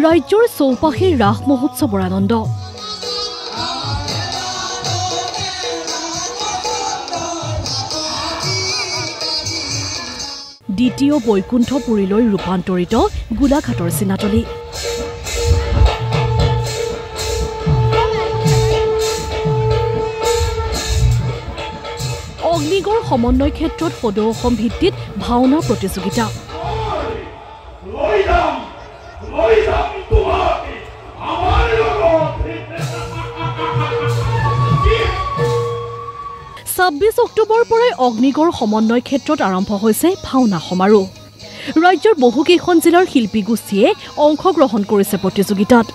ৰাজ্যৰ চৌপাশে ৰাস মহোৎসৱৰ আনন্দ দ্বিতীয় বৈকুণ্ঠপুৰীলৈ ৰূপান্তৰিত গোলাঘাটৰ চিনাতলী অগ্নিগড় সমন্বয় ক্ষেত্ৰত সদৌ অসম ভিত্তিত ভাওনা প্ৰতিযোগিতা ছাব্বিছ অক্টোবৰ পৰাই অগ্নিগড় সমন্বয় ক্ষেত্ৰত আৰম্ভ হৈছে ভাওনা সমাৰোহ ৰাজ্যৰ বহুকেইখন জিলাৰ শিল্পী গোষ্ঠীয়ে অংশগ্ৰহণ কৰিছে প্ৰতিযোগিতাত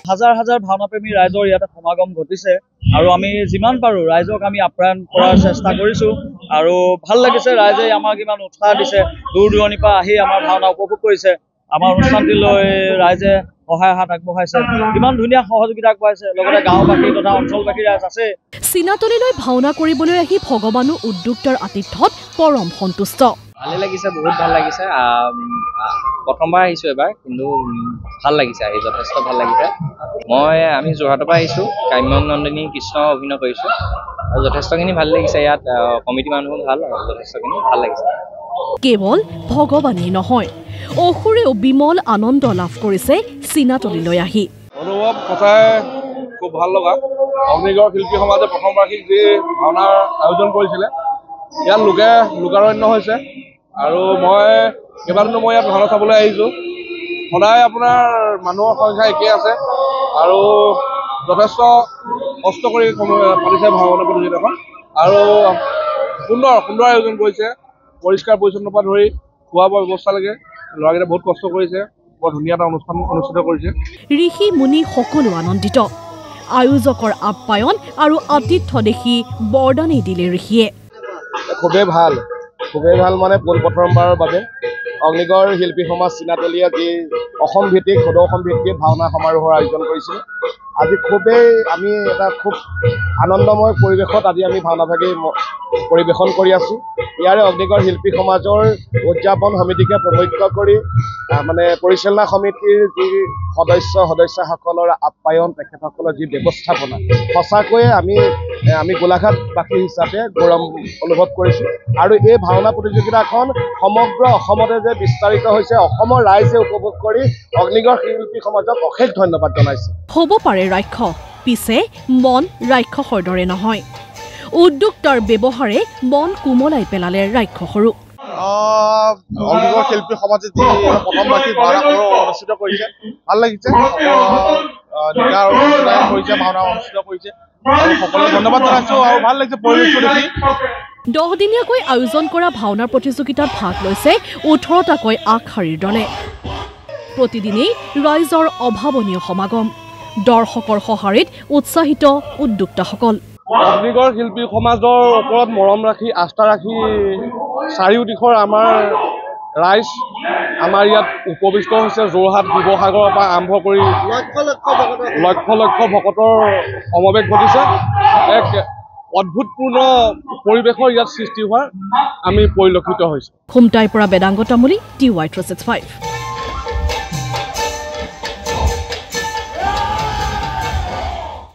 হাজাৰ হাজাৰ ভাওনাপ্ৰেমী ৰাইজৰ ইয়াতে সমাগম ঘটিছে আৰু আমি যিমান পাৰো ৰাইজক আমি আপ্যায়ন কৰাৰ চেষ্টা কৰিছো আৰু ভাল লাগিছে ৰাইজে আমাক ইমান উৎসাহ দিছে দূৰ দূৰণিৰ পৰা আহি আমাৰ ভাওনা উপভোগ কৰিছে আমাৰ অনুষ্ঠানটিলৈ ৰাইজে সহায় হাত আগবঢ়াইছে ইমান ধুনীয়া সহযোগিতা আগবঢ়াইছে লগতে গাঁওবাসী তথা অঞ্চলবাসী ৰাইজ আছে চিনাতলীলৈ ভাওনা কৰিবলৈ আহি ভগৱানো উদ্যোক্তাৰ আতিথ্যত পৰম সন্তুষ্ট ভালে লাগিছে বহুত ভাল লাগিছে প্ৰথমবাৰ আহিছো এবাৰ কিন্তু ভাল লাগিছে আহি যথেষ্ট ভাল লাগিছে আমি যোৰহাটৰ পৰা আহিছো কাম্যং নন্দিনী কৃষ্ণ অভিনয় কৰিছো আৰু যথেষ্টখিনি ভাল লাগিছে ইয়াত কমিটি মানুহো ভাল যথেষ্টখিনি ভাল লাগিছে কেৱল ভগৱানেই নহয় অসুৰেও বিমল আনন্দ লাভ কৰিছে চিনাতলীলৈ আহি অনুভৱ সঁচাই খুব ভাল লগা অগ্নিগড় শিল্পী সমাজে প্ৰথম বাৰ্ষিক যি ভাওনাৰ আয়োজন কৰিছিলে ইয়াত লোকাৰণ্য হৈছে আৰু কেইবাদিনো মই ইয়াত ভাওনা চাবলৈ আহিছোঁ সদায় আপোনাৰ মানুহৰ সংখ্যা একেই আছে আৰু যথেষ্ট কষ্ট কৰি পাতিছে ভাওনা প্ৰতিযোগিতাখন আৰু সুন্দৰ আয়োজন কৰিছে পৰিষ্কাৰ পৰিচ্ছন্নৰ পৰা ধৰি খোৱা বোৱা ব্যৱস্থালৈকে ল'ৰাকেইটা বহুত কষ্ট কৰিছে বৰ ধুনীয়া এটা অনুষ্ঠান অনুষ্ঠিত কৰিছে ঋষি মুনি সকলো আনন্দিত আয়োজকৰ আপ্যায়ন আৰু আতিথ্য দেখি বৰদানেই দিলে ঋষিয়ে খুবেই ভাল মানে প্ৰথমবাৰৰ বাবে অগ্নিগড় শিল্পী সমাজ চিনাতলীয়ে যি অসম ভিত্তিক সদৌ অসম ভিত্তিক ভাওনা সমাৰোহৰ আয়োজন কৰিছিল আজি আমি এটা খুব আনন্দময় পৰিৱেশত আজি আমি ভাওনাভাগি পৰিৱেশন কৰি আছোঁ ইয়াৰে অগ্নিগড় শিল্পী সমাজৰ উদযাপন সমিতিকে প্ৰমুখ্য কৰি মানে পৰিচালনা সমিতিৰ যি সদস্যসকলৰ আপ্যায়ন তেখেতসকলৰ যি ব্যৱস্থাপনা সঁচাকৈয়ে আমি গোলাঘাটবাসী হিচাপে গৌৰৱ অনুভৱ কৰিছোঁ আৰু এই ভাওনা প্ৰতিযোগিতাখন সমগ্ৰ অসমতে যে বিস্তাৰিত হৈছে অসমৰ ৰাইজে উপভোগ কৰি অগ্নিগড় শিল্পী সমাজক অশেষ ধন্যবাদ জনাইছে হ'ব পাৰে ৰাক্ষস পিছে মন ৰাক্ষসৰ দৰে নহয় উদ্যোক্তাৰ ব্যৱহাৰে মন কোমলাই পেলালে ৰাক্ষসৰো অগ্নিগড় শিল্পী সমাজে যি প্ৰথম বাৰ্ষিক ভাওনা অনুষ্ঠিত কৰিছে ভাল লাগিছে ভাওনা অনুষ্ঠিত কৰিছে আৰু সকলোকে ধন্যবাদ জনাইছোঁ আৰু ভাল লাগিছে পৰিৱেশটো দেখি 10 দিনীয়াকৈ আয়োজন কৰা ভাওনাৰ প্ৰতিযোগিতাত ভাগ লৈছে 18টাকৈ আগশাৰীৰ দলে প্ৰতিদিনেই ৰাইজৰ অভাৱনীয় সমাগম দৰ্শকৰ সঁহাৰিত উৎসাহিত উদ্যোক্তাসকল অগ্নিগড় শিল্পী সমাজৰ ওপৰত মৰম ৰাখি আস্থা ৰাখি চাৰিওদিশৰ আমাৰ ৰাইজ আমাৰ ইয়াত উপবিষ্ট হৈছে যোৰহাট শিৱসাগৰৰ পৰা আৰম্ভ কৰি লক্ষ ভকতৰ সমাৱেশ ঘটিছে এক অদ্ভুতপূৰ্ণ পৰিৱেশৰ ইয়াত সৃষ্টি হোৱাৰ আমি পৰিলক্ষিত হৈছোঁ খুমটাইৰ পৰা বেদাংগ তামুলী TY365